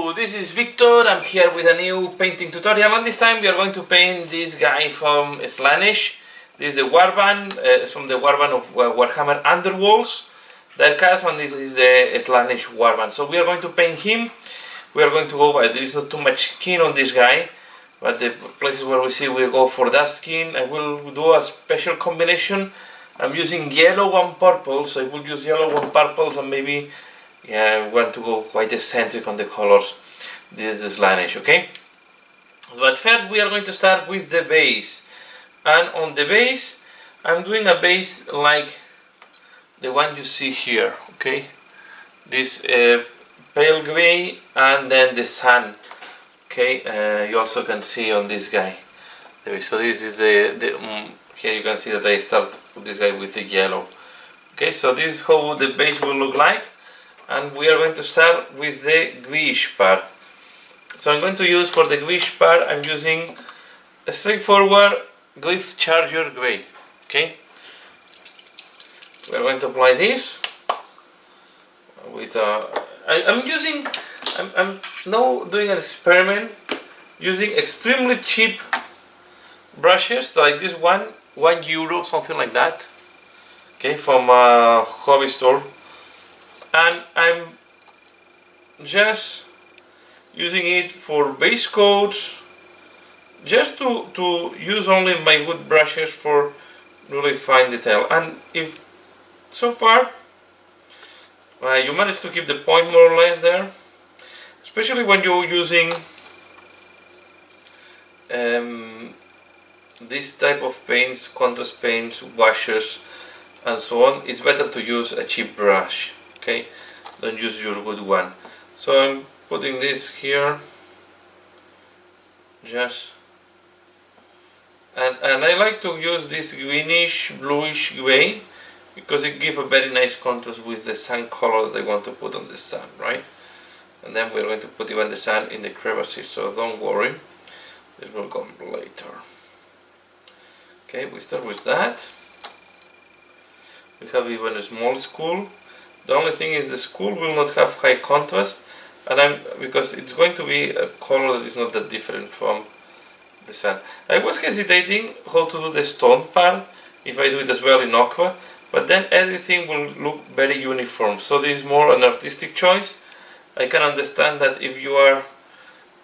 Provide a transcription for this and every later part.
Hello, this is Victor. I'm here with a new painting tutorial, and this time we are going to paint this guy from Slaanesh. This is the warband, it's from the warband of Warhammer Underworlds. Diecast, and this is the Slaanesh warband. So we are going to paint him. We are going to go, there is not too much skin on this guy, but the places where we see we go for that skin. I will do a special combination. I'm using yellow and purple, so I will use yellow and purples, and maybe I want to go quite eccentric on the colors. This is Slaanesh, okay? But first we are going to start with the base. And on the base, I'm doing a base like the one you see here, okay? This pale gray and then the sun, okay? You also can see on this guy. So this is here you can see that I start with this guy with the yellow. Okay, so this is how the base will look like. And we are going to start with the greyish part. So I'm going to use for the greyish part, I'm using a straightforward Glyph Charger Grey. Okay, we are going to apply this with I'm now doing an experiment using extremely cheap brushes like this €1, something like that. Okay, from a hobby store. And I'm just using it for base coats, just to use only my wood brushes for really fine detail. And if so far you manage to keep the point more or less there, especially when you're using this type of paints, contrast paints, washes and so on, it's better to use a cheap brush. Okay, don't use your good one. So I'm putting this here, just and I like to use this greenish bluish gray because it gives a very nice contrast with the sun color that I want to put on the sun, right? And then we're going to put even the sun in the crevices, so don't worry, this will come later. Okay, we start with that. We have even a small skull. The only thing is the skull will not have high contrast, and because it's going to be a color that is not that different from the sun. I was hesitating how to do the stone part, if I do it as well in aqua, but then everything will look very uniform. So this is more an artistic choice. I can understand that if you are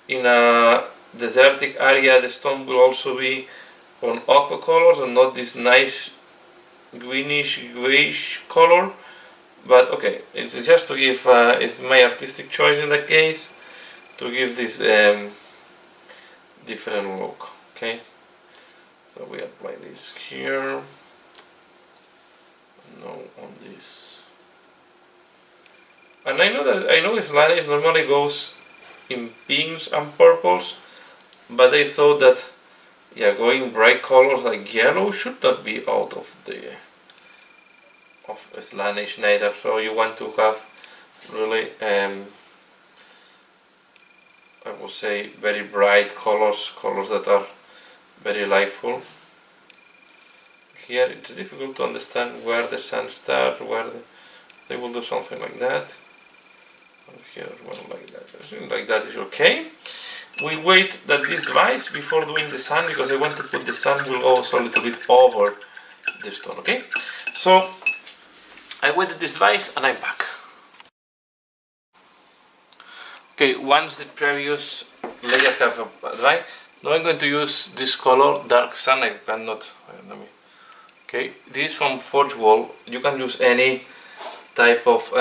in a desertic area, the stone will also be on aqua colors and not this nice greenish grayish color. But okay, it's just to give, it's my artistic choice in that case, to give this different look. Okay, so we apply this here, now on this. And I know Slaanesh normally goes in pinks and purples, but I thought that going bright colors like yellow should not be out of the Slaanesh neither. So you want to have really I would say very bright colors that are very liveful. Here it's difficult to understand where the sun starts, they will do something like that, and here as well like that. Something like that is okay. We wait that this dries before doing the sun, because I want to put the sun will also a little bit over the stone. Okay, so I waited this dries and I'm back. Okay, once the previous layer have dried, now I'm going to use this color, dark sun. I cannot, okay, this is from Forge Wall. You can use any type of,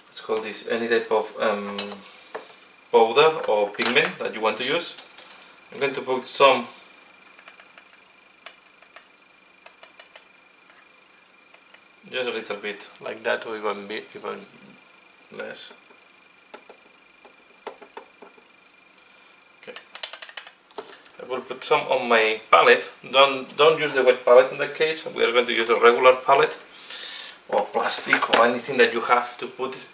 let's call this, any type of powder or pigment that you want to use. I'm going to put some just a little bit like that, or even less. Okay, I will put some on my palette. Don't use the wet palette in that case. We are going to use a regular palette or plastic or anything that you have to put.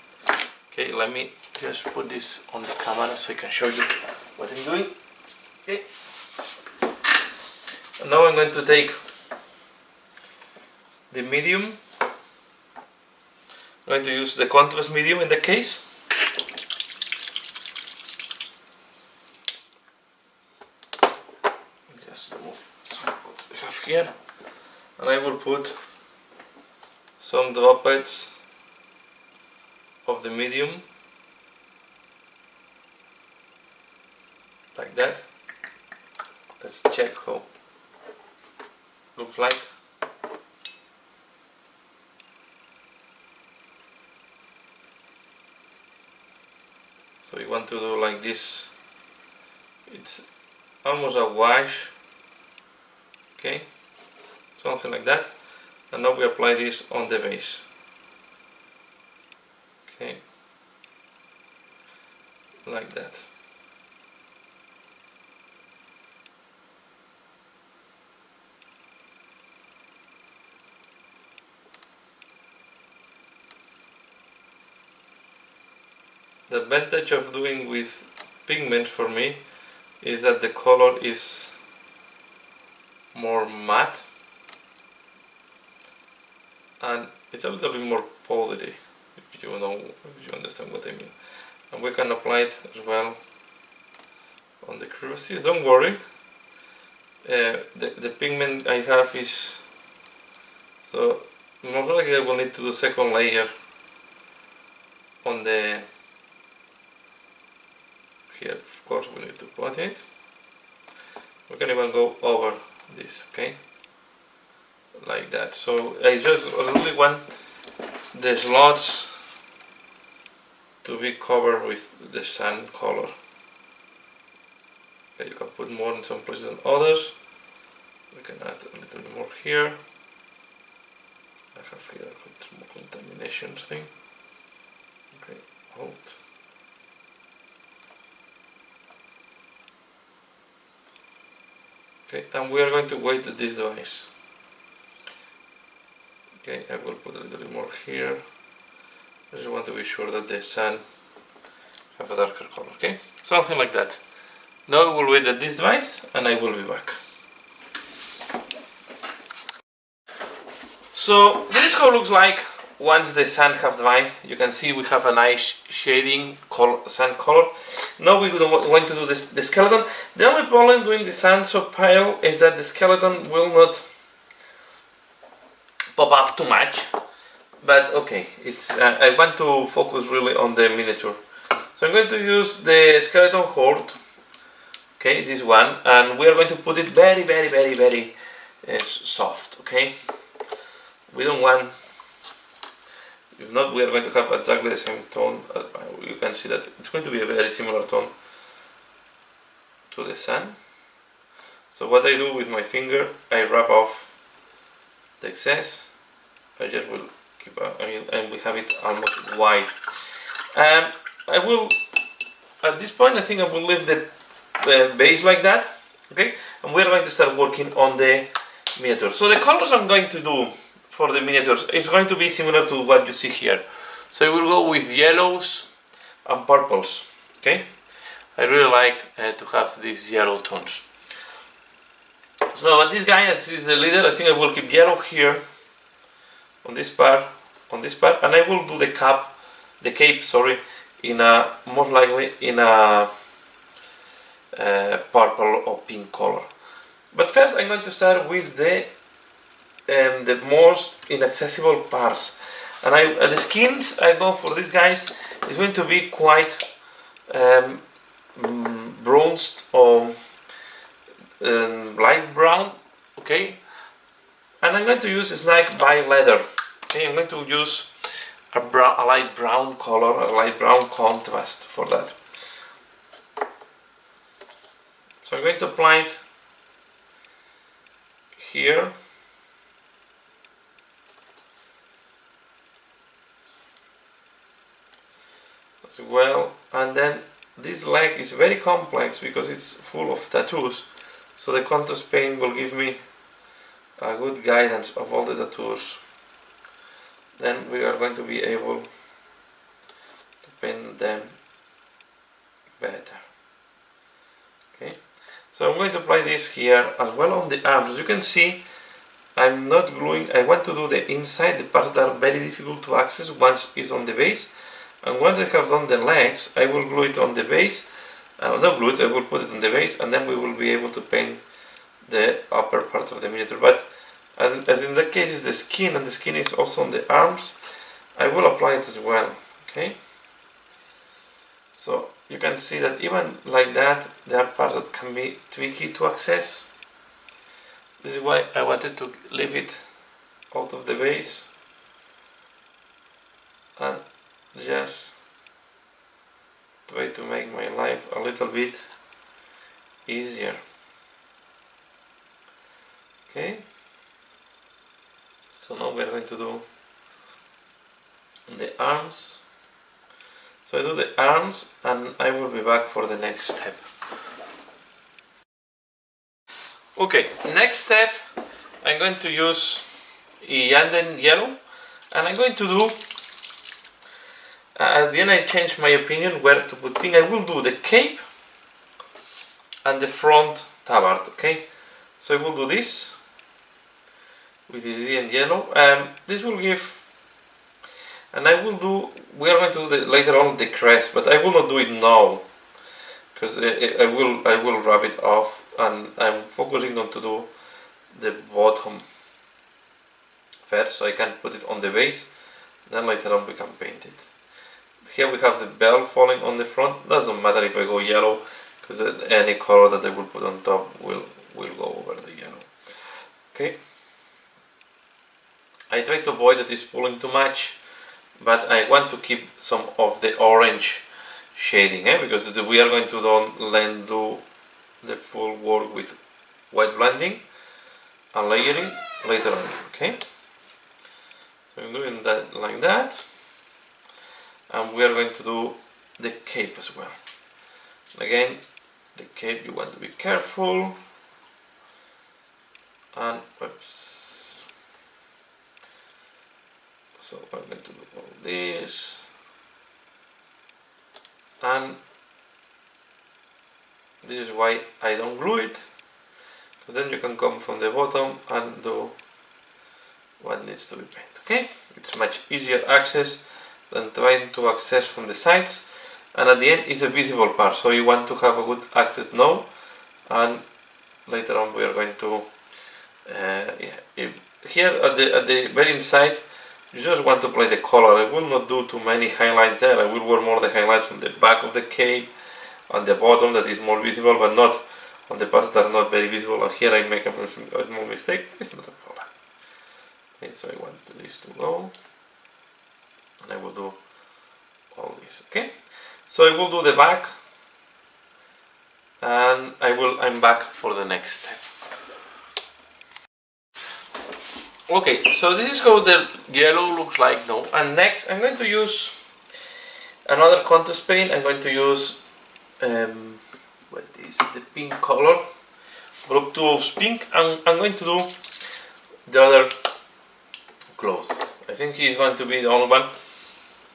Okay, let me just put this on the camera so I can show you what I'm doing. Okay, and now I'm going to take the medium. I'm going to use the contrast medium in the case. Let's remove some what I have here, and I will put some droplets of the medium like that. Let's check how looks like. So you want to do like this. It's almost a wash, okay, something like that. And now we apply this on the base, okay, like that. The advantage of doing with pigment for me is that the color is more matte and it's a little bit more powdery, if you understand what I mean. And we can apply it as well on the crevices. Don't worry, the pigment I have is, so most likely I will need to do second layer on the, here of course we need to put it. We can even go over this, okay, like that. So I just really want the slots to be covered with the sand color. Okay, you can put more in some places than others. We can add a little bit more here. I have here a small contamination thing. Okay, hold. Okay, and we are going to weight this device. Okay, I will put a little bit more here. I just want to be sure that the sand have a darker color, okay? Something like that. Now we will weight this device and I will be back. So this is how it looks like once the sand have dried. You can see we have a nice shading sand color. Now we want to do the skeleton. The only problem doing the sand so pale is that the skeleton will not pop up too much. But okay, it's I want to focus really on the miniature. So I'm going to use the skeleton horde. Okay, this one, and we are going to put it very soft. Okay, we don't want. If not, we are going to have exactly the same tone. You can see that it's going to be a very similar tone to the sun. So what I do with my finger, I rub off the excess. I just will keep, and we have it almost white. I will, at this point, I think I will leave the base like that. Okay, and we're going to start working on the miniature. So the colors I'm going to do for the miniatures is going to be similar to what you see here. So I will go with yellows and purples. Okay, I really like to have these yellow tones. So this guy, as is the leader, I think I will keep yellow here on this part, and I will do the cape, sorry, in a most likely in a purple or pink color. But first, I'm going to start with the most inaccessible parts, and the skins I go for these guys is going to be quite bronzed or light brown. Okay, and I'm going to use snake by leather. Okay, I'm going to use a light brown color, a light brown contrast for that. So I'm going to apply it here. As well, and then this leg is very complex because it's full of tattoos, so the contrast paint will give me a good guidance of all the tattoos. Then we are going to be able to paint them better. Okay, so I'm going to apply this here as well on the arms. As you can see, I'm not gluing. I want to do the inside, the parts that are very difficult to access once it's on the base. And once I have done the legs, I will glue it on the base. Not glue it, I will put it on the base, and then we will be able to paint the upper part of the miniature, but as in that case is the skin, and the skin is also on the arms, I will apply it as well. Okay, so you can see that even like that there are parts that can be tricky to access. This is why I wanted to leave it out of the base and just try to make my life a little bit easier. Okay, so now we are going to do the arms. So I do the arms and I will be back for the next step. Okay, next step I'm going to use Yanden yellow, and I'm going to do at the end I changed my opinion where to put pink. I will do the cape and the front tabard. Okay, so I will do this with the Indian yellow. This will give, and I will do, we are going to do later on the crest, but I will not do it now because I will wrap it off, and I'm focusing on to do the bottom first so I can put it on the base, then later on we can paint it. Here we have the bell falling on the front. Doesn't matter if I go yellow because any color that I will put on top will go over the yellow. Okay, I try to avoid that it's pulling too much, but I want to keep some of the orange shading, because we are going to then do the full work with white blending and layering later on. Okay, so I'm doing that like that, and we are going to do the cape as well. Again, the cape you want to be careful, and oops. So I'm going to do all this, and this is why I don't glue it, because then you can come from the bottom and do what needs to be painted. Okay, it's much easier access than trying to access from the sides, and at the end is a visible part, so you want to have a good access now, and later on we are going to if here at the very inside you just want to play the color. I will not do too many highlights there. I will wear more the highlights from the back of the cape, on the bottom that is more visible, but not on the parts that are not very visible. And here I make a small mistake. It's not a problem. Okay, so I want this to go, and I will do all this. Okay, so I will do the back, and I'm back for the next step. Okay, so this is how the yellow looks like now, and next I'm going to use another contrast paint. I'm going to use what is the pink color, Group 2's pink, and I'm going to do the other cloth. I think he's going to be the only one.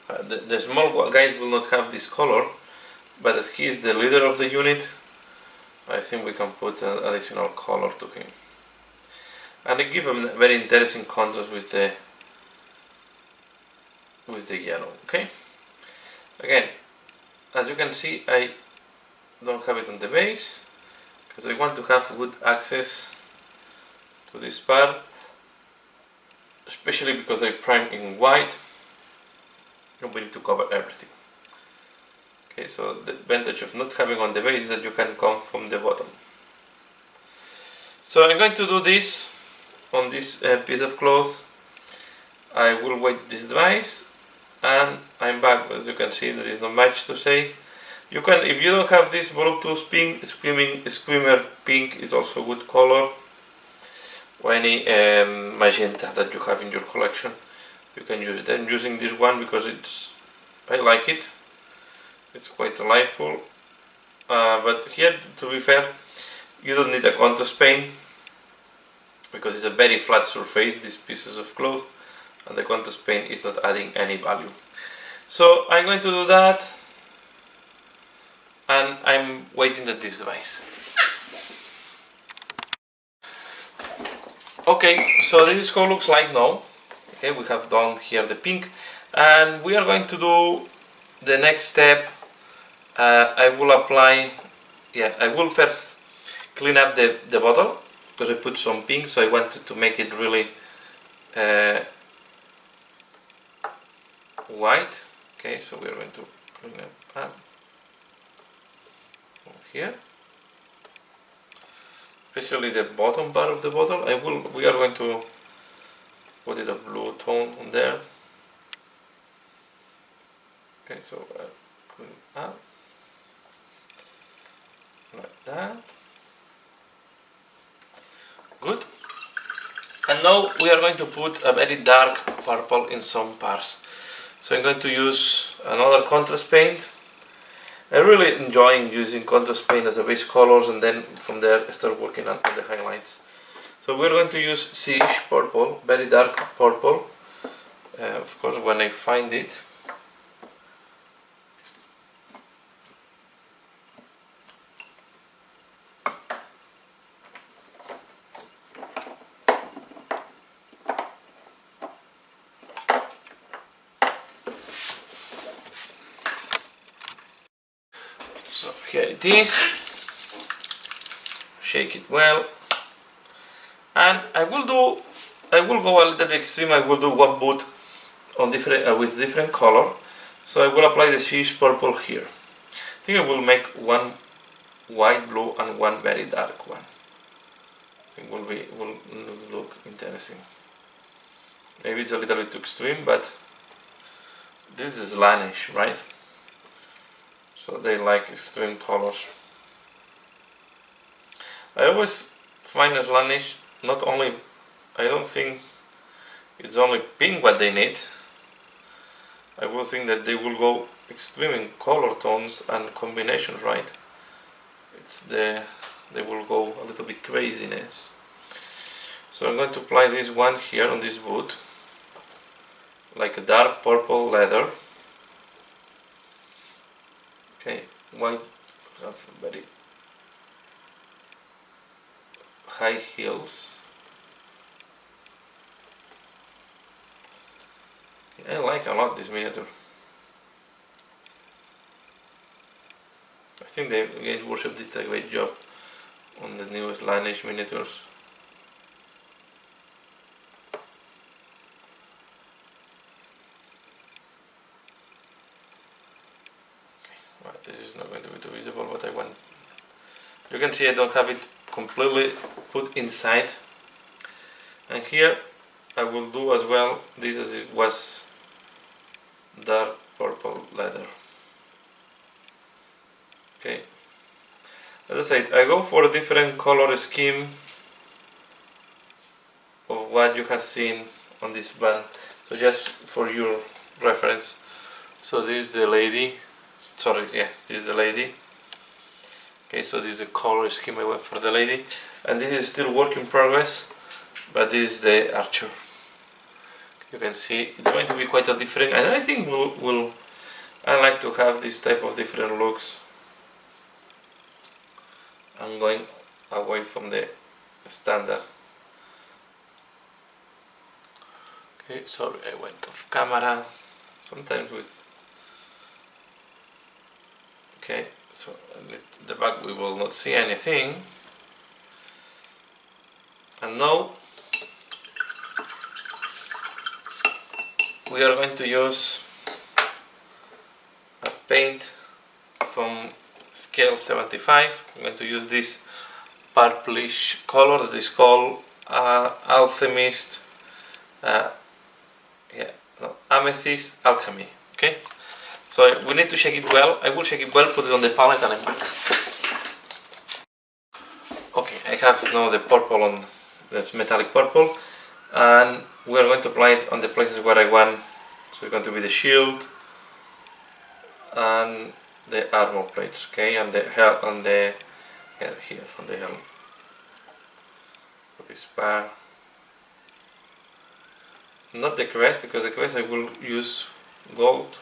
The small guys will not have this color, but as he is the leader of the unit, I think we can put an additional color to him. And I give him a very interesting contrast with the yellow. Okay. Again, as you can see, I don't have it on the base because I want to have good access to this part, especially because I prime in white. And we need to cover everything. Okay, so the advantage of not having on the base is that you can come from the bottom. So I'm going to do this on this piece of cloth. I will wait this dries, and I'm back. As you can see, there is not much to say. You can, if you don't have this Voluptuous pink, Screamer pink is also a good color, or any magenta that you have in your collection, you can use it. I'm using this one because I like it. It's quite delightful. But here, to be fair, you don't need a contrast paint because it's a very flat surface, these pieces of cloth, and the contrast paint is not adding any value. So I'm going to do that, and I'm waiting that this dries. Okay, so this is how it looks like now. Okay, we have done here the pink, and we are going to do the next step. I will apply, I will first clean up the bottle because I put some pink, so I wanted to make it really white. Okay, so we are going to clean it up here, especially the bottom part of the bottle. We are going to put it a blue tone on there. Okay, so clean it up like that. Good. And now we are going to put a very dark purple in some parts. So I'm going to use another contrast paint. I'm really enjoying using contrast paint as a base colors, and then from there I start working on the highlights. So we're going to use Siege purple, very dark purple. Of course, when I find it. So here it is. Shake it well, and I will go a little bit extreme. I will do one boot on different with different color. So I will apply the Siege purple here. I think I will make one white, blue, and one very dark one. I think will look interesting. Maybe it's a little bit too extreme, but this is Lanish, right? So they like extreme colors. I always find that Lanish not only, I don't think it's only pink what they need. I will think that they will go extreme in color tones and combinations, right? They will go a little bit craziness. So I'm going to apply this one here on this boot, like a dark purple leather. Okay, white have very high heels. I like a lot this miniature. I think the Games Workshop did a great job on the newest Lineage miniatures. Right, this is not going to be too visible, but I want. You can see I don't have it completely put inside. And here I will do as well this as it was dark purple leather. Okay. As I said, I go for a different color scheme of what you have seen on this band. So just for your reference. So this is the lady. Sorry, yeah, this is the lady. Okay, so this is the color scheme I went for the lady, and this is still work in progress, but this is the archer. You can see it's going to be quite a different, and I think I like to have this type of different looks. I'm going away from the standard. Okay, sorry, I went off camera. Sometimes with. Okay, so the back we will not see anything. And now we are going to use a paint from scale 75. I'm going to use this purplish color that is called Alchemist, Amethyst Alchemy. Okay, so we need to shake it well. I will shake it well, put it on the palette, and I'm back. Okay, I have now the purple on, that's metallic purple, and we are going to apply it on the places where I want. So it's going to be the shield and the armor plates, okay, and the helm, and the here on the helm. So this part, not the crest, because the crest I will use gold.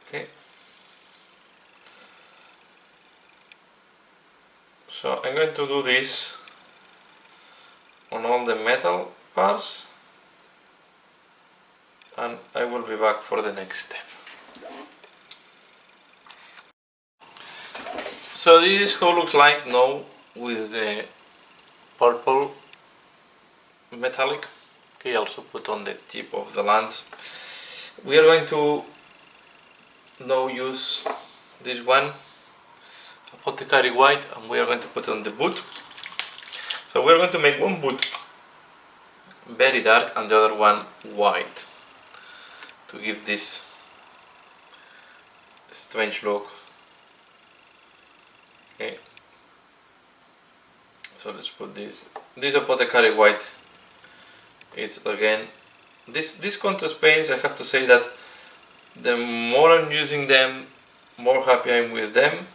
Okay. So I'm going to do this on all the metal parts, and I will be back for the next step. So this is how it looks like now with the purple metallic. Okay, also put on the tip of the lance. We are going to now use this one, apothecary white, and we are going to put on the boot. So we are going to make one boot very dark and the other one white to give this strange look. Okay, so let's put this apothecary white. It's again this contrast paints, I have to say that the more I'm using them, more happy I'm with them,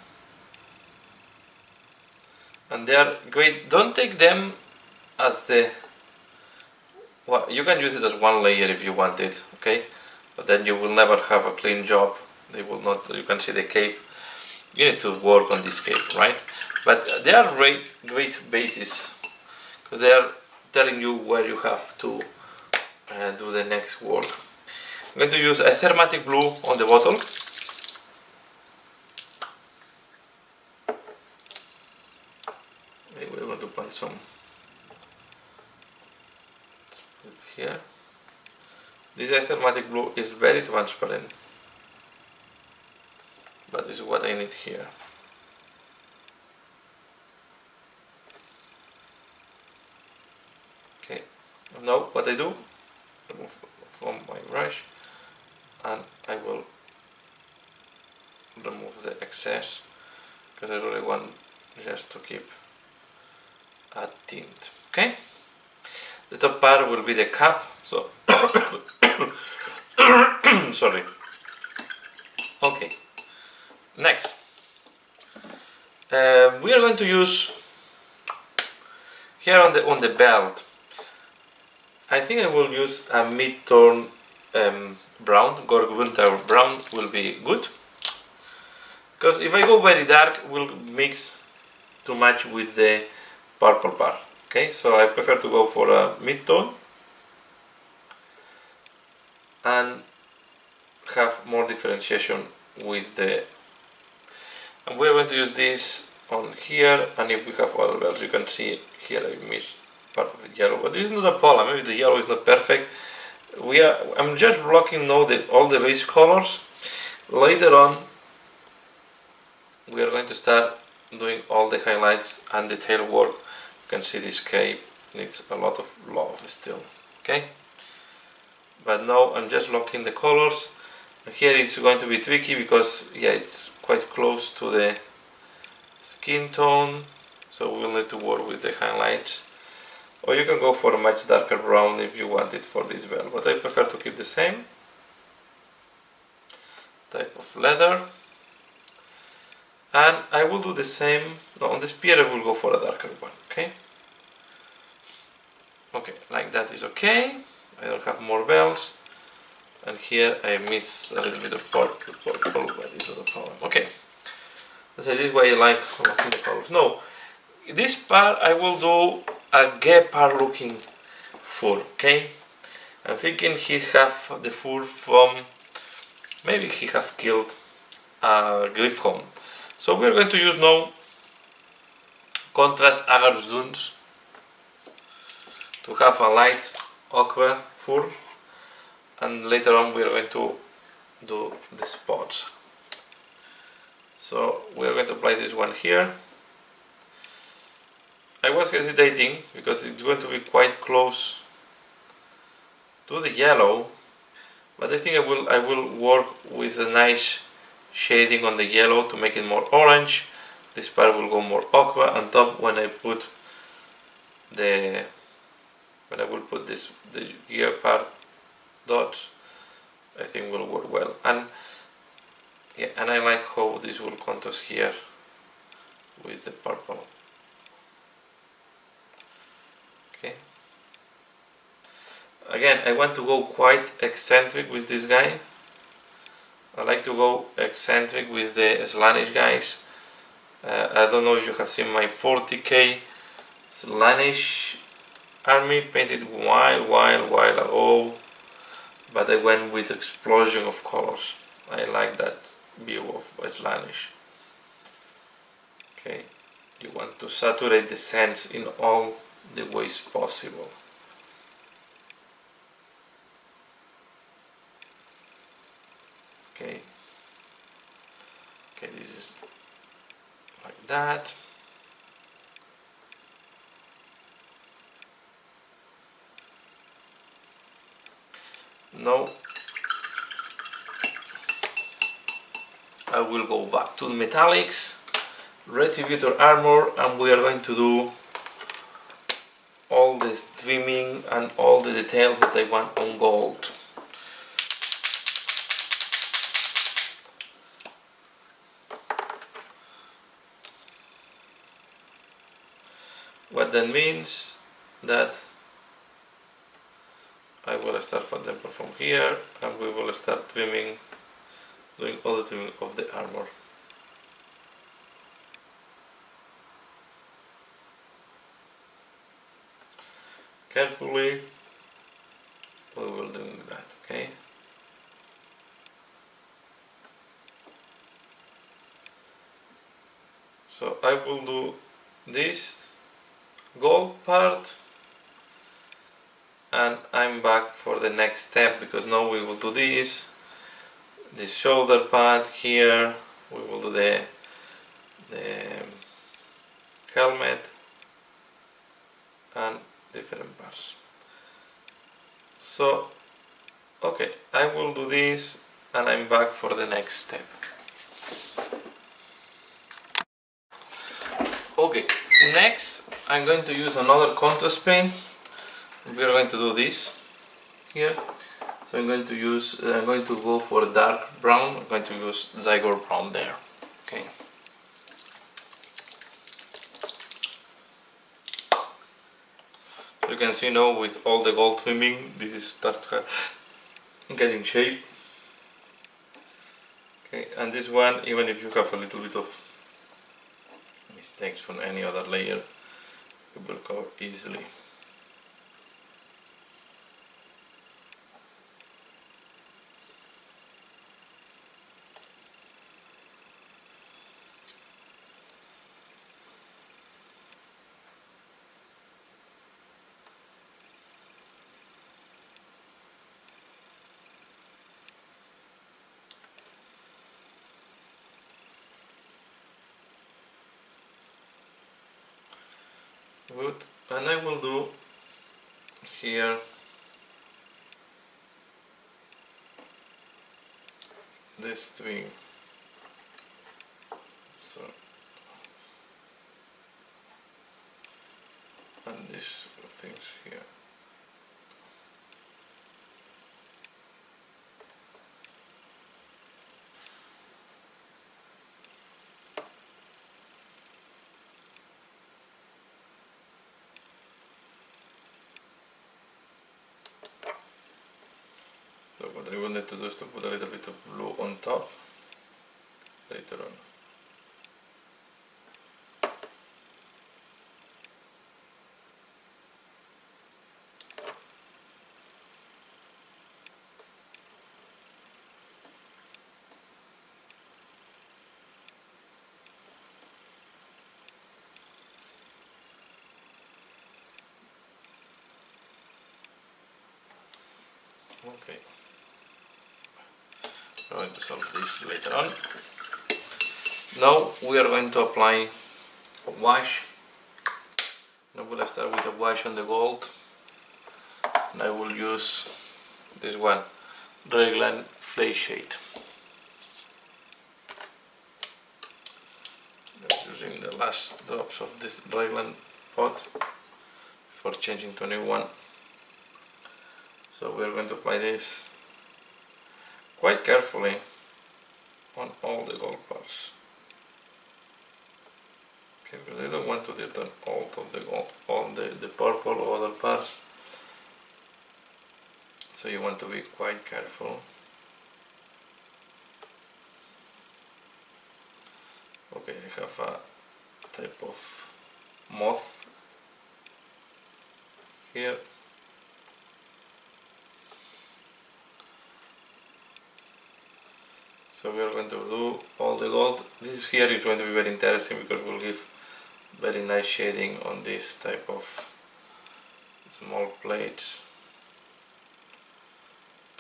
and they are great. Don't take them as the, well, you can use it as one layer if you want it, okay, but then you will never have a clean job. They will not, you can see the cape, you need to work on this cape, right? But they are great bases because they are telling you where you have to do the next work. I'm going to use a thermatic blue on the bottle. We're going to apply some. Let's put it here. This thermatic blue is very transparent, but this is what I need here. Okay, now what I do, remove from my brush, and I will remove the excess because I really want just to keep a tint. Okay, the top part will be the cap, so sorry. Okay, next we are going to use here on the belt. I think I will use a mid-tone brown. Gorgunter brown will be good, because if I go very dark, it will mix too much with the purple part. Okay, so I prefer to go for a mid-tone and have more differentiation with the, and we're going to use this on here, and if we have other belts, you can see here I missed part of the yellow, but this is not a problem. Maybe the yellow is not perfect. I'm just blocking now all the base colors. Later on we are going to start doing all the highlights and detail work. You can see this cape needs a lot of love still, okay, but now I'm just locking the colors. Here it's going to be tricky because, yeah, it's quite close to the skin tone, so we will need to work with the highlights. Or you can go for a much darker brown if you want it for this belt, but I prefer to keep the same type of leather. And I will do the same, no, on the spear I will go for a darker one, okay? Okay, like that is okay. I don't have more bells. And here I miss a little bit of purple, but it's not a problem. Okay, so this is why I like looking the colors. No, this part I will do a guepard looking fur, okay? I'm thinking he have the fur from, maybe he have killed a griffon. So we're going to use now contrast agarus dunes to have a light ochre fur, and later on we are going to do the spots. So we are going to apply this one here. I was hesitating because it's going to be quite close to the yellow, but I think I will work with a nice shading on the yellow to make it more orange. This part will go more ochre on top when I put the, when I will put this, the gear part dots. I think will work well, and yeah, and I like how this will contrast here with the purple. Okay, again I want to go quite eccentric with this guy. I like to go eccentric with the Slaanesh guys. I don't know if you have seen my 40k Slaanesh army painted while ago, but I went with explosion of colors. I like that view of Slaanesh. Okay, you want to saturate the sands in all the ways possible. Okay, this is like that. Now I will go back to the metallics, Retributor armor, and we are going to do all the trimming and all the details that I want on gold. What that means that I will start, for example, from here, and we will start trimming, doing all the trimming of the armor. Carefully, we will do that, okay? So I will do this gold part, and I'm back for the next step, because now we will do this shoulder pad here, we will do the helmet and different parts. So okay, I will do this and I'm back for the next step. Okay, next I'm going to use another contrast paint. We are going to do this here. So I'm going to go for dark brown. I'm going to use Zygor brown there. Okay. So you can see now with all the gold trimming, this is start getting shape. Okay, and this one, even if you have a little bit of mistakes from any other layer, it will cover easily. Good, and I will do here this string. So, and these things here. So what I will need to do is to put a little bit of blue on top later on. Okay. I'm going to solve this later on. Now we are going to apply a wash. Now we'll start with a wash on the gold, and I will use this one, Raglan Flay Shade. Just using the last drops of this Raglan pot for changing to a new one. So we are going to apply this quite carefully on all the gold parts. Okay, because I don't want to dirt on all of the gold, all the purple or other parts. So you want to be quite careful. Okay, I have a type of moth here. So we are going to do all the gold. This here is going to be very interesting because we'll give very nice shading on this type of small plates,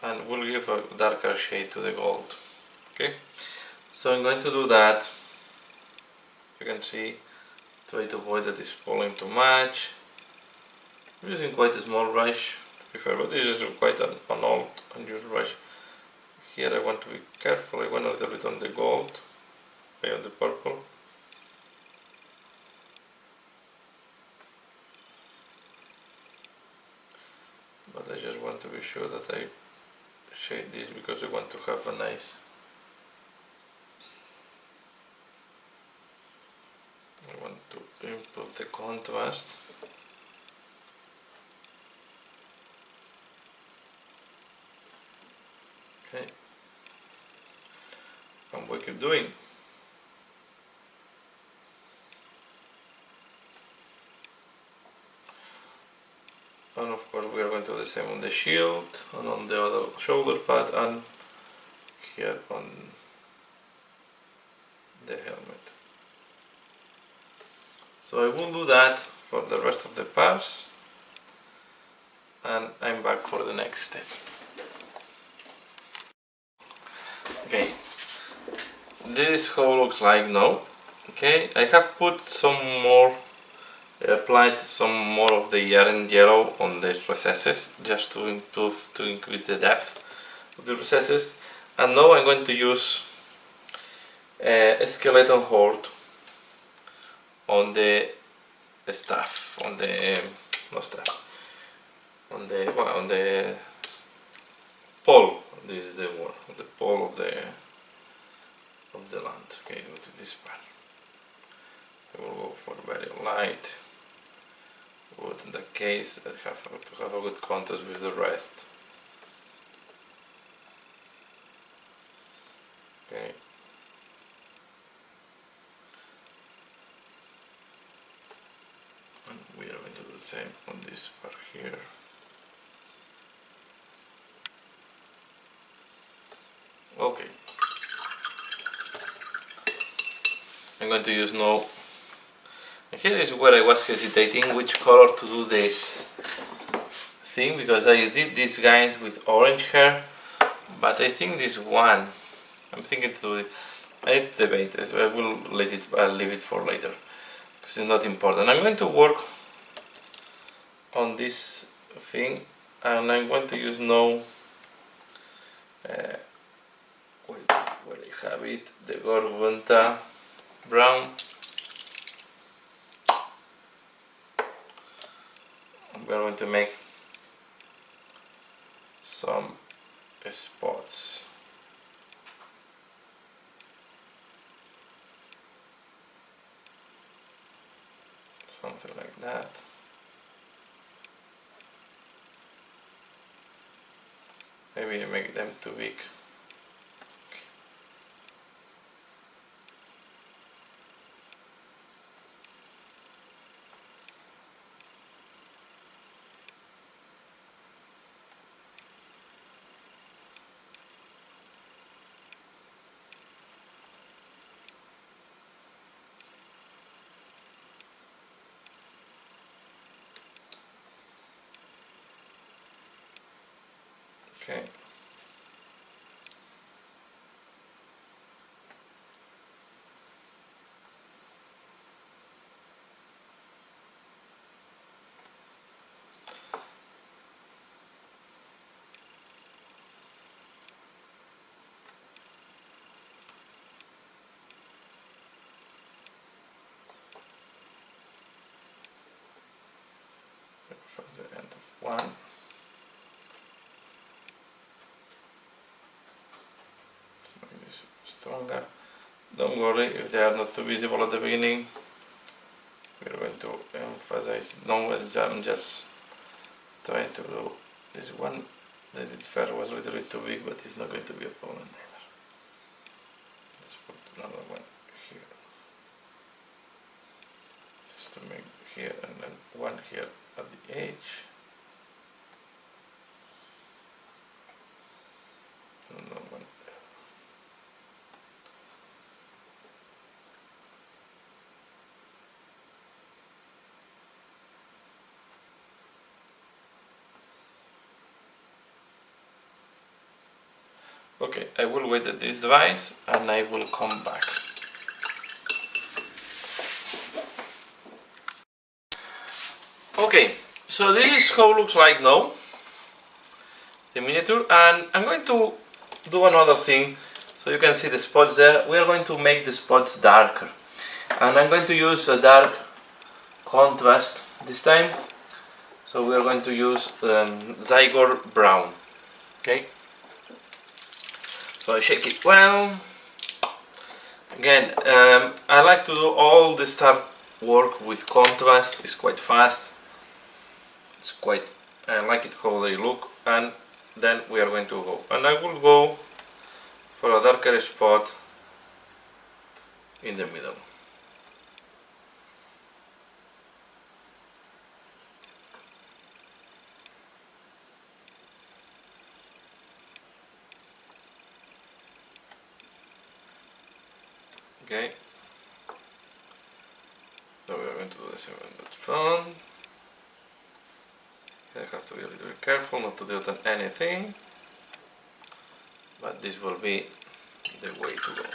and we'll give a darker shade to the gold. Okay, so I'm going to do that. You can see, try to avoid that it's falling too much. I'm using quite a small brush to be fair, but this is quite an old unused brush. Here I want to be careful. I want a little bit on the gold, on the purple. But I just want to be sure that I shade this because I want to have a nice. I want to improve the contrast. Okay, and we keep doing. And of course we are going to do the same on the shield and on the other shoulder pad and here on the helmet. So I will do that for the rest of the parts, and I'm back for the next step. Okay, this how it looks like now. Okay, I have put some more, applied some more of the yarn yellow on the recesses just to increase the depth of the recesses, and now I'm going to use a skeleton horde on the staff, on the not staff, on the pole. This is the one, the pole of the land. Okay, go to this part. I will go for very light wood in the case that to have a good contrast with the rest. Okay. And we are going to do the same on this part here. Okay. I'm going to use now. Here is where I was hesitating which color to do this thing, because I did these guys with orange hair, but I think this one, I'm thinking to do it. I need to debate, so I will I'll leave it for later because it's not important. I'm going to work on this thing, and I'm going to use now where I have it, the Gorgonta brown. We are going to make some spots. Something like that. Maybe I make them too big. Okay. From the end of one. Make this stronger. Don't worry if they are not too visible at the beginning. We're going to emphasize. No, I'm just trying to do this one. The did first was a little bit too big, but it's not going to be a problem either. Let's put another one here. Just to make here and then one here at the edge. Another one there. Okay, I will wait at this device and I will come back. Okay, so this is how it looks like now, the miniature, and I'm going to do another thing so you can see the spots there. We are going to make the spots darker, and I'm going to use a dark contrast this time. So we are going to use Zygor Brown. Okay, so I shake it well. Again, I like to do all the start work with contrast. It's quite fast. It's quite, I like it how they look, and then we are going to go. And I will go for a darker spot in the middle. Okay, so we are going to do the same on that front. I have to be a little bit careful not to do anything, but this will be the way to go.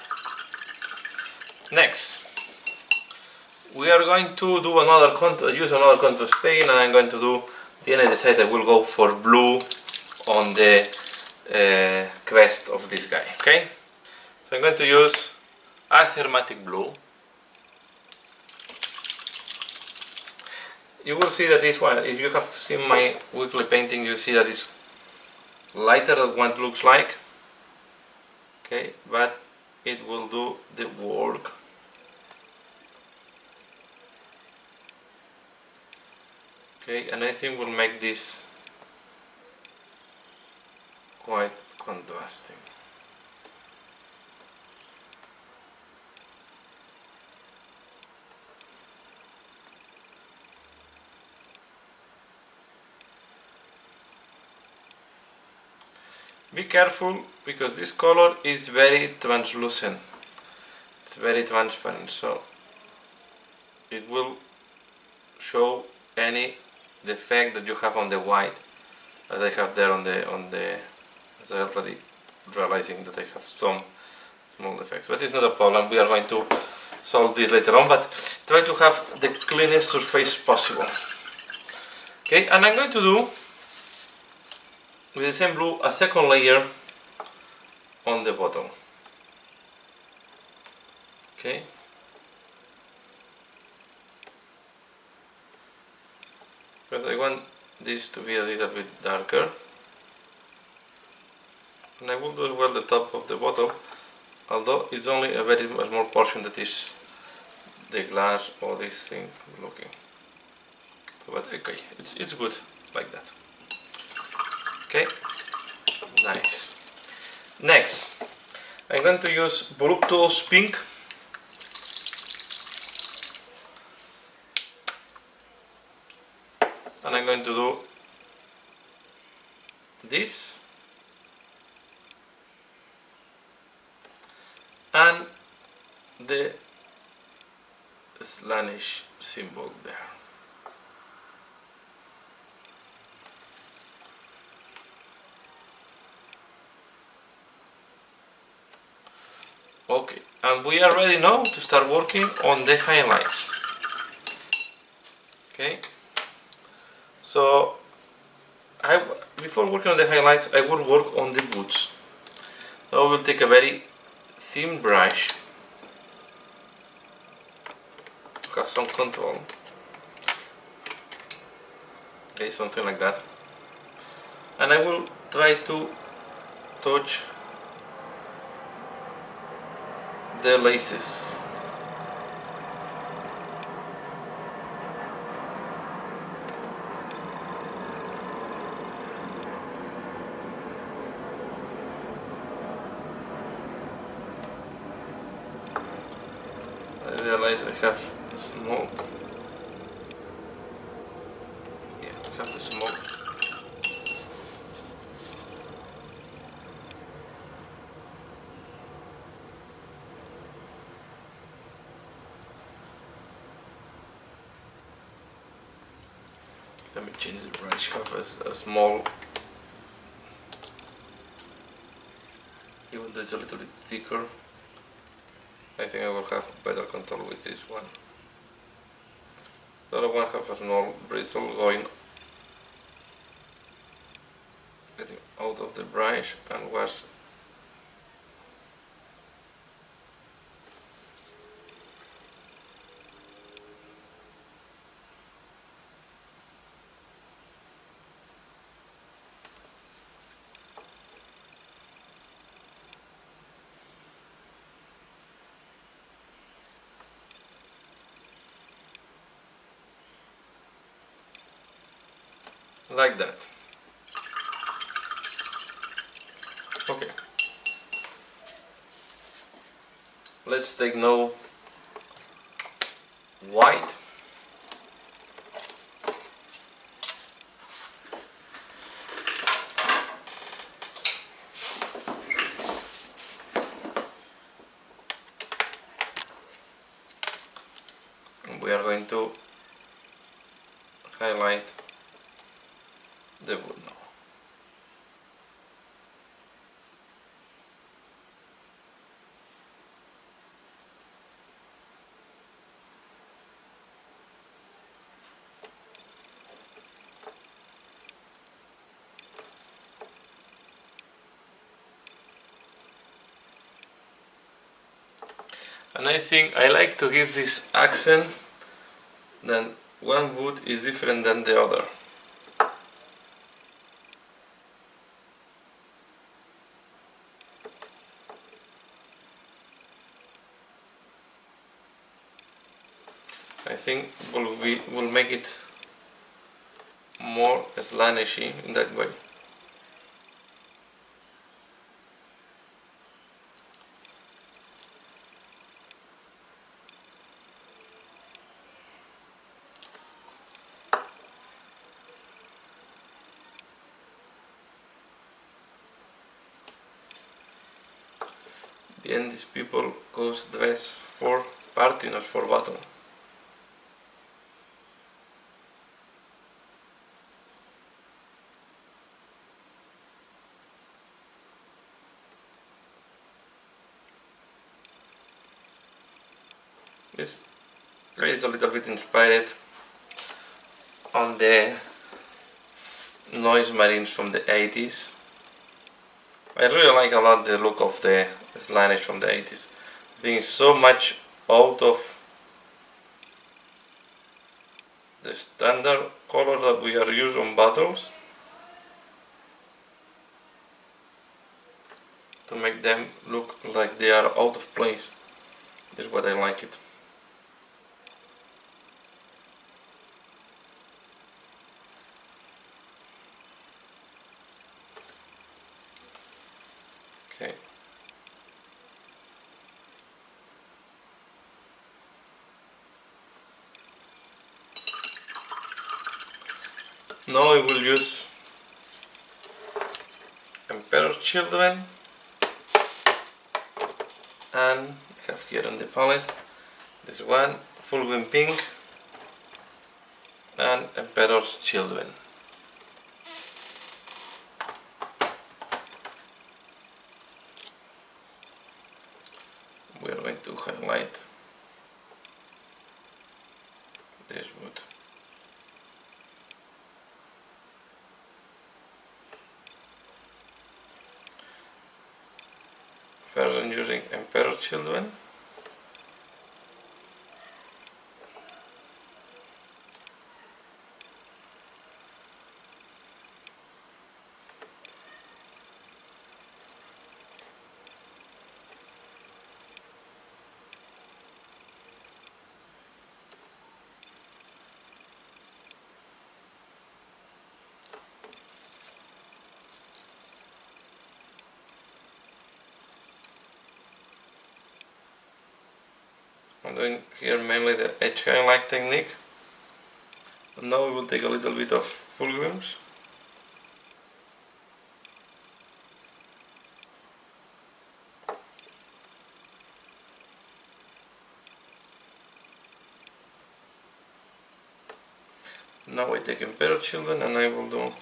Next, we are going to do use another contrast paint, and I'm going to do, then I decide I will go for blue on the crest of this guy. Okay, so I'm going to use Athematic blue. You will see that this one, if you have seen my weekly painting, you see that it's lighter than what it looks like. Okay, but it will do the work. Okay, and I think we'll make this quite contrasting. Be careful, because this color is very translucent. It's very transparent, so it will show any defect that you have on the white, as I have there on the as I already realizing that I have some small defects, but it's not a problem. We are going to solve this later on, but try to have the cleanest surface possible. Okay, and I'm going to do with the same blue a second layer on the bottom. Okay, because I want this to be a little bit darker, and I will do as well the top of the bottle, although it's only a very small portion that is the glass or this thing looking. But okay, it's good like that. Okay, nice. Next, I'm going to use Voluptuous Pink. And I'm going to do this and the Slanish symbol there. Okay, and we are ready now to start working on the highlights. Okay, so before working on the highlights, I will work on the boots. Now I will take a very thin brush to have some control. Okay, something like that, and I will try to touch the laces. I realize I have small. Yeah, I have the small. Let me change the brush. Have a small. put this a little bit thicker. I think I will have better control with this one. The other one has a small bristle getting out of the brush and was like that. Okay. Let's take now white. And we are going to highlight the wood now. And I think I like to give this accent that one wood is different than the other. I think will make it more slanishy in that way. And these people goes dressed for party, not for battle. This guy is a little bit inspired on the noise marines from the 80s. I really like a lot the look of the Slaanesh from the 80s. I think it's so much out of the standard colors that we are used on battles to make them look like they are out of place. Is what I like it. Okay. Now I will use Emperor's Children, and I have here on the palette this one, Fulgrim Pink and Emperor's Children. We are going to highlight this wood. First I'm using Emperor's Children. I'm doing here mainly the edge highlight technique. And now we will take a little bit of Fulgrims. Now I take Emperor Children and I will do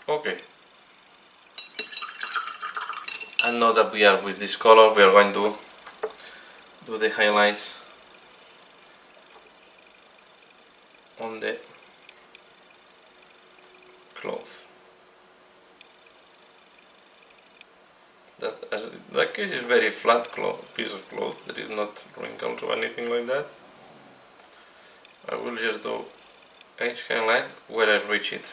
Okay. And now that we are with this color, we are going to do the highlights on the cloth. That case is very flat piece of cloth. There is not wrinkles or anything like that. I will just do each highlight where I reach it,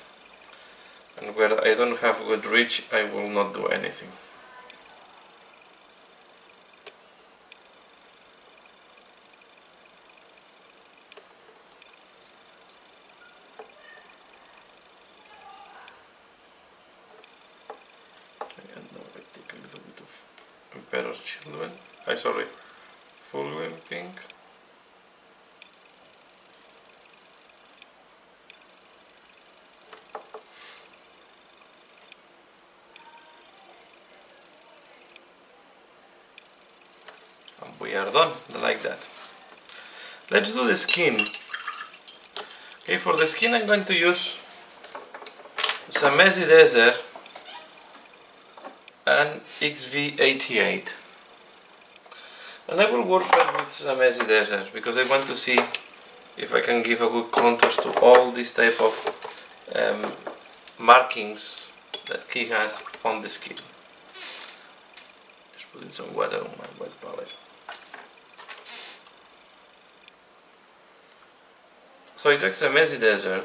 and where I don't have good reach, I will not do anything. And now I take a little bit of Emperor's Children. Sorry, Full Wheel Pink. And we are done, like that. Let's do the skin. Okay, for the skin I'm going to use some Messy Desert and XV88. And I will work first with some Messy Desert because I want to see if I can give a good contrast to all this type of markings that he has on the skin. Just putting some water on my wet palette. So I take some Messy Desert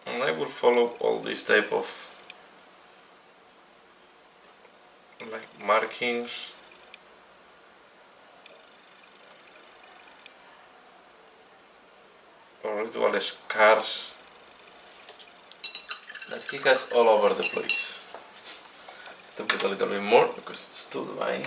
and I will follow all this type of like markings or little scars that he has all over the place. To put a little bit more because it's too dry.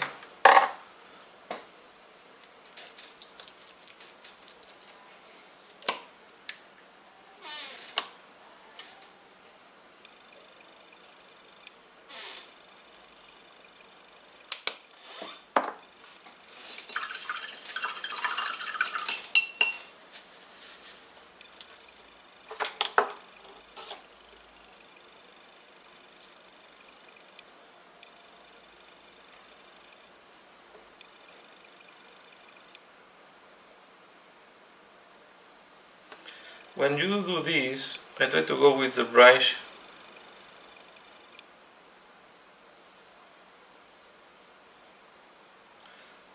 When you do this, I try to go with the brush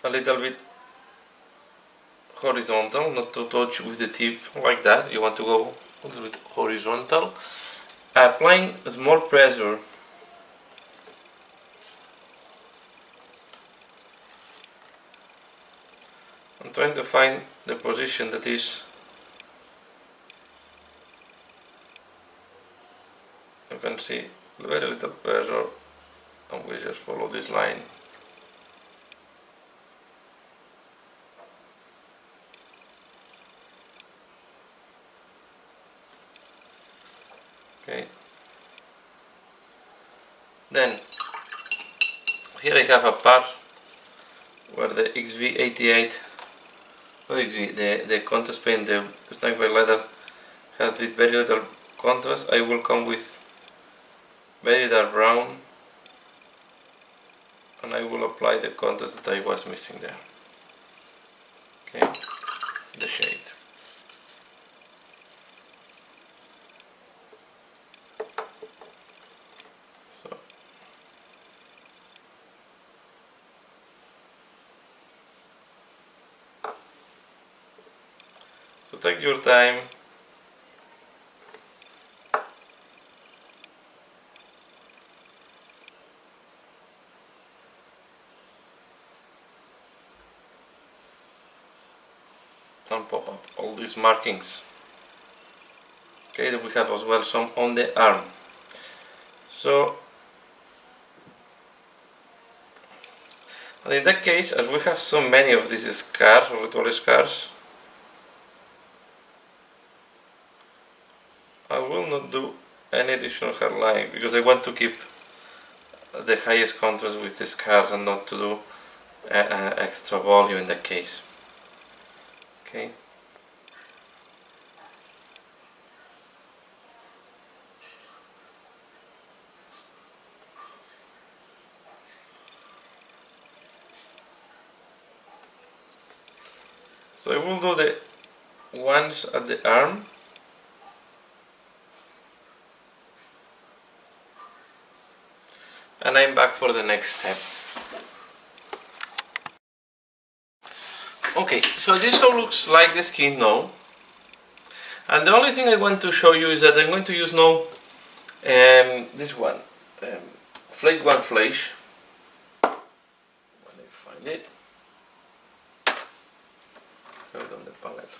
a little bit horizontal, not to touch with the tip like that. You want to go a little bit horizontal, applying small pressure I'm trying to find the position that is, you can see very little pressure, and we just follow this line. Okay. Then here I have a part where the XV88, not XV, the contrast paint, the snake by leather, has this very little contrast. I will come with very dark brown and I will apply the contrast that I was missing there. Okay, the shade. So take your time. And pop up all these markings. Okay, then we have as well some on the arm. So, and in that case, as we have so many of these scars or ritual scars, I will not do any additional hairline because I want to keep the highest contrast with the scars and not to do extra volume in that case. Okay. So I will do the ones at the arm. And I'm back for the next step. Okay, so this all looks like the skin now. And the only thing I want to show you is that I'm going to use now this one, Flake One Flash. When I find it, go down the palette.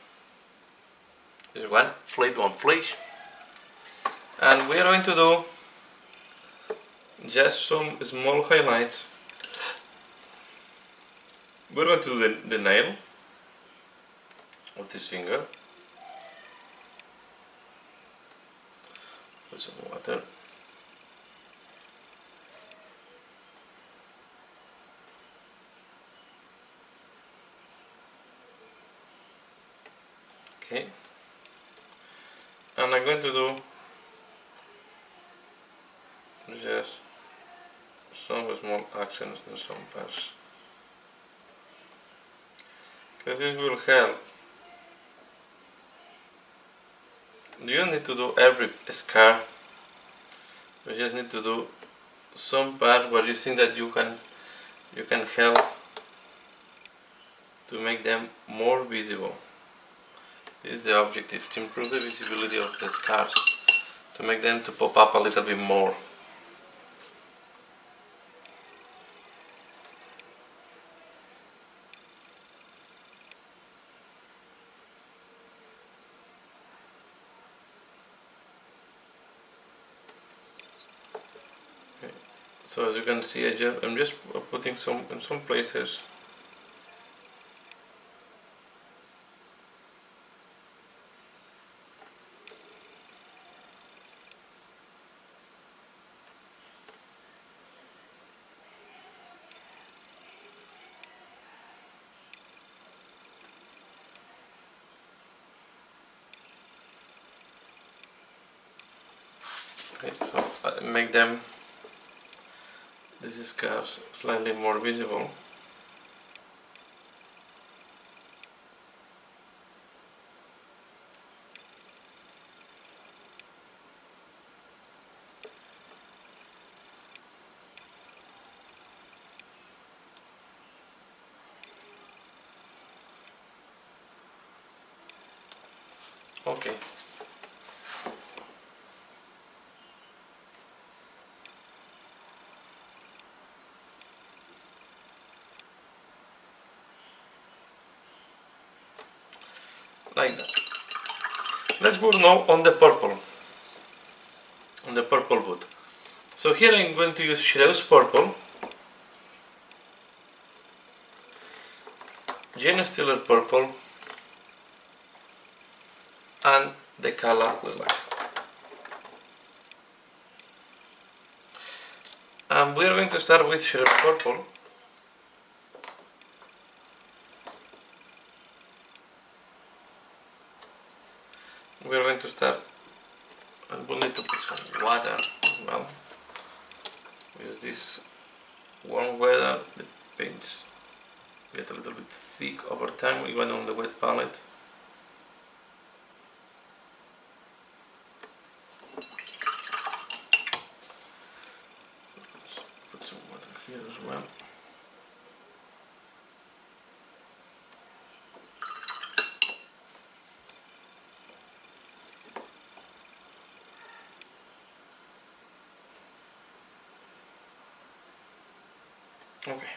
This one, Flake One Flash. And we are going to do just some small highlights. We're going to do the nail of this finger. Put some water. Okay. And I'm going to do just some small accents in some parts, because this will help. You don't need to do every scar, you just need to do some parts where you think that you can help to make them more visible. This is the objective, to improve the visibility of the scars, to make them to pop up a little bit more. Okay. So as you can see, I'm just putting some in some places. Okay, so I make them, these scars, slightly more visible. Okay. Like that. Let's go now on the purple wood. So here I'm going to use Shredder's Purple, Gene Stealer Purple, and the color lilac. And we are going to start with Shredder's Purple. We are going to start, and we'll need to put some water as well. With this warm weather, the paints get a little bit thick over time, even on the wet palette. Let's put some water here as well. Okay.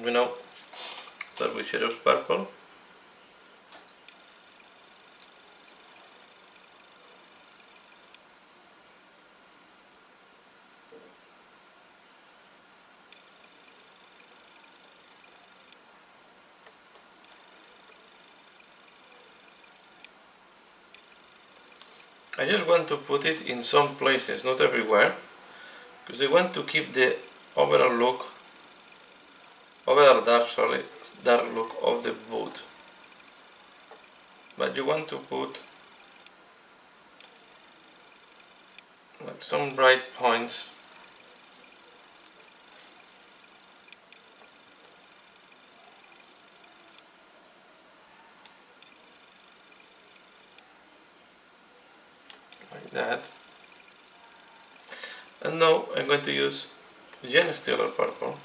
We now start with Shredder's Purple. I just want to put it in some places, not everywhere, because I want to keep the overall look, overall dark look of the boot. But you want to put like some bright points like that. And now I'm going to use Gen Steeler purple.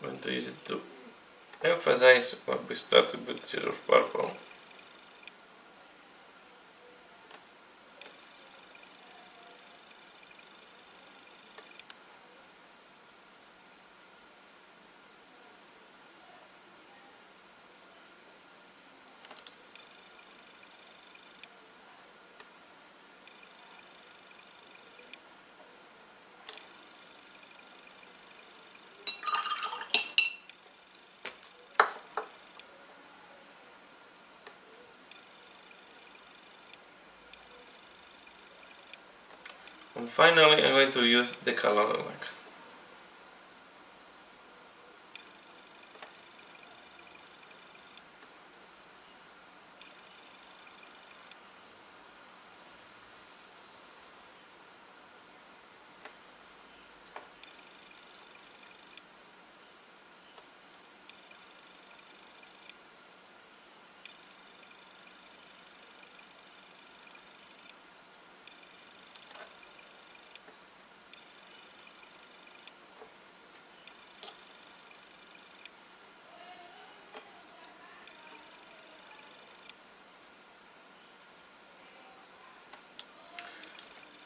I'm going to use it to emphasize what we started with Zero Purple. And finally I'm going to use the color lilac.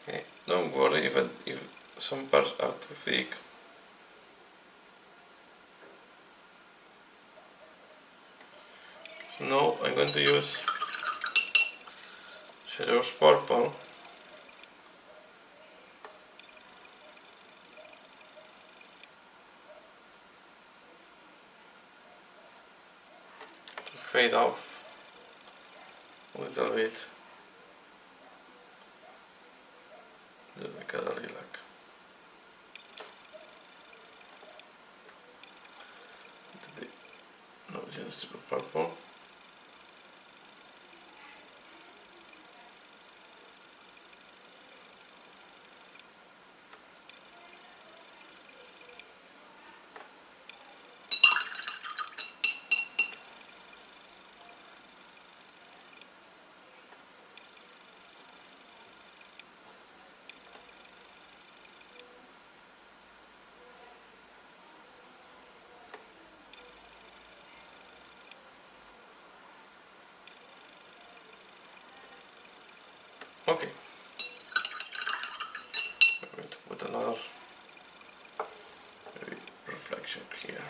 Okay, don't worry if some parts are too thick. So now I'm going to use Shadows Purple to fade off a little bit the color lilac. No, just purple. Okay, I'm going to put another maybe reflection here.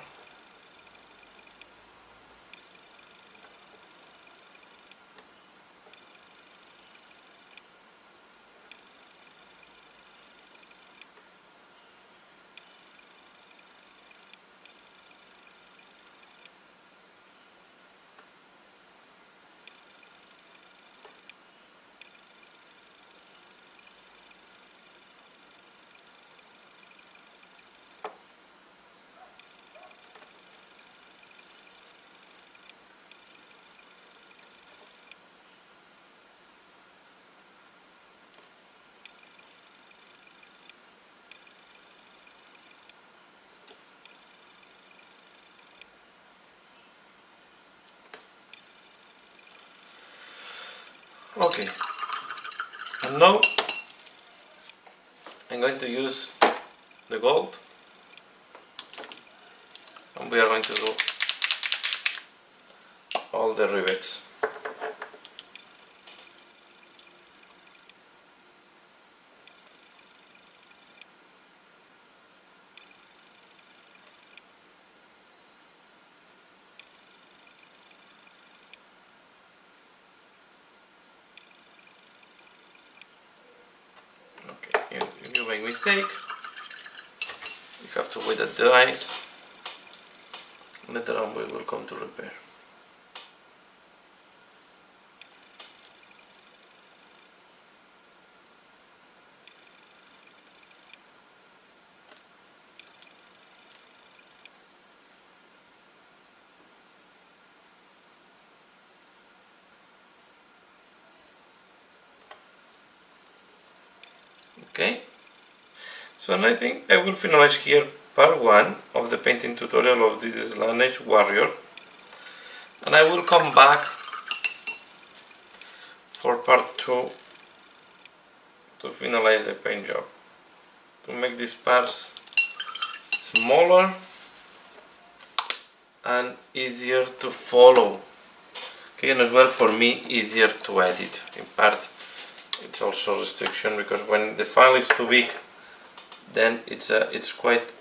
Okay, and now I'm going to use the gold, and we are going to do all the rivets. you make mistake, you have to wait that device. Later on we will come to repair. Okay, so I think I will finish here part 1 of the painting tutorial of this Slanesh warrior, and I will come back for part 2 to finalize the paint job, to make these parts smaller and easier to follow. Okay, and as well for me easier to edit. In part it's also a restriction because when the file is too big, then it's quite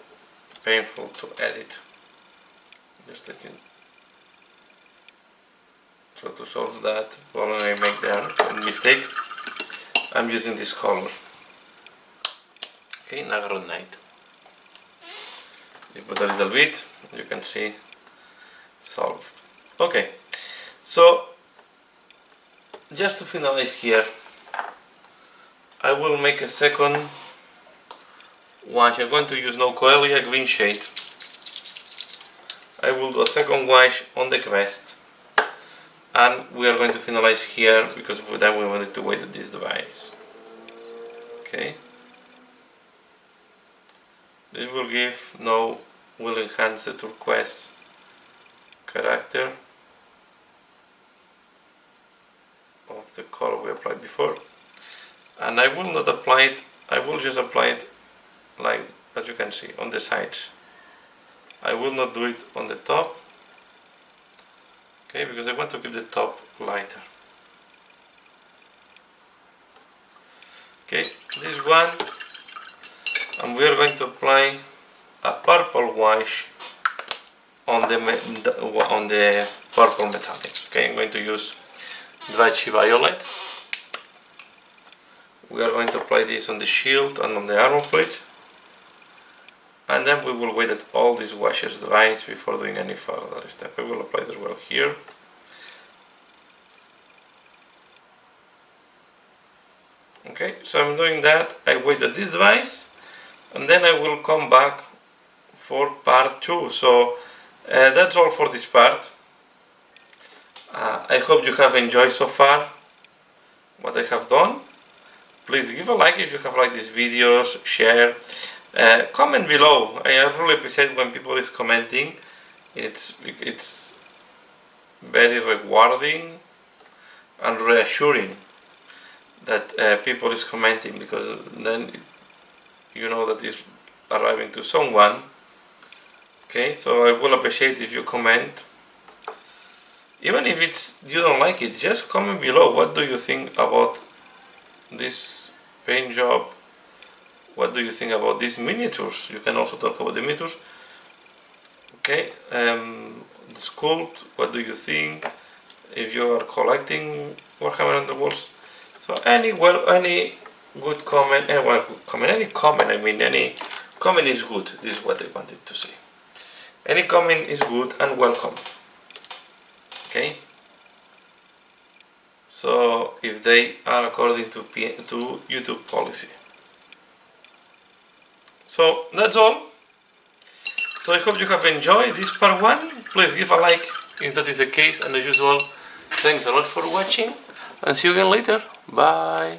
painful to edit. Just taking. So to solve that problem I make there, a mistake, I'm using this color. Okay, Nagaro Night. You put a little bit, you can see solved. Okay, so just to finalize here, I will make a second wash. I'm going to use now Coelia green shade. I will do a second wash on the crest, and we are going to finalize here because then we wanted to wait at this device. Okay, this will give now, will enhance the turquoise character of the color we applied before. And I will not apply it, I will just apply it like, as you can see, on the sides. I will not do it on the top, okay, because I want to keep the top lighter. Okay, this one, and we are going to apply a purple wash on the purple metallics. Okay, I'm going to use Dry Violet. We are going to apply this on the shield and on the armor plate, and then we will wait at all these washes dry before doing any further step. I will apply it as well here. Okay, so I'm doing that. I wait at this device, and then I will come back for part 2. So that's all for this part. I hope you have enjoyed so far what I have done. Please give a like if you have liked these videos, share, comment below. I really appreciate when people is commenting. It's very rewarding and reassuring that people is commenting, because then you know that it's arriving to someone. Okay, so I will appreciate if you comment. Even if you don't like it, just comment below. What do you think about this paint job? What do you think about these miniatures? You can also talk about the miniatures. Okay, the sculpt, what do you think? If you are collecting Warhammer Underworlds, so any good comment, any comment, I mean any comment is good. This is what I wanted to say. Any comment is good and welcome. Okay. So if they are according to YouTube policy. So that's all. So I hope you have enjoyed this part 1. Please give a like if that is the case, and as usual, thanks a lot for watching, and see you again later. Bye.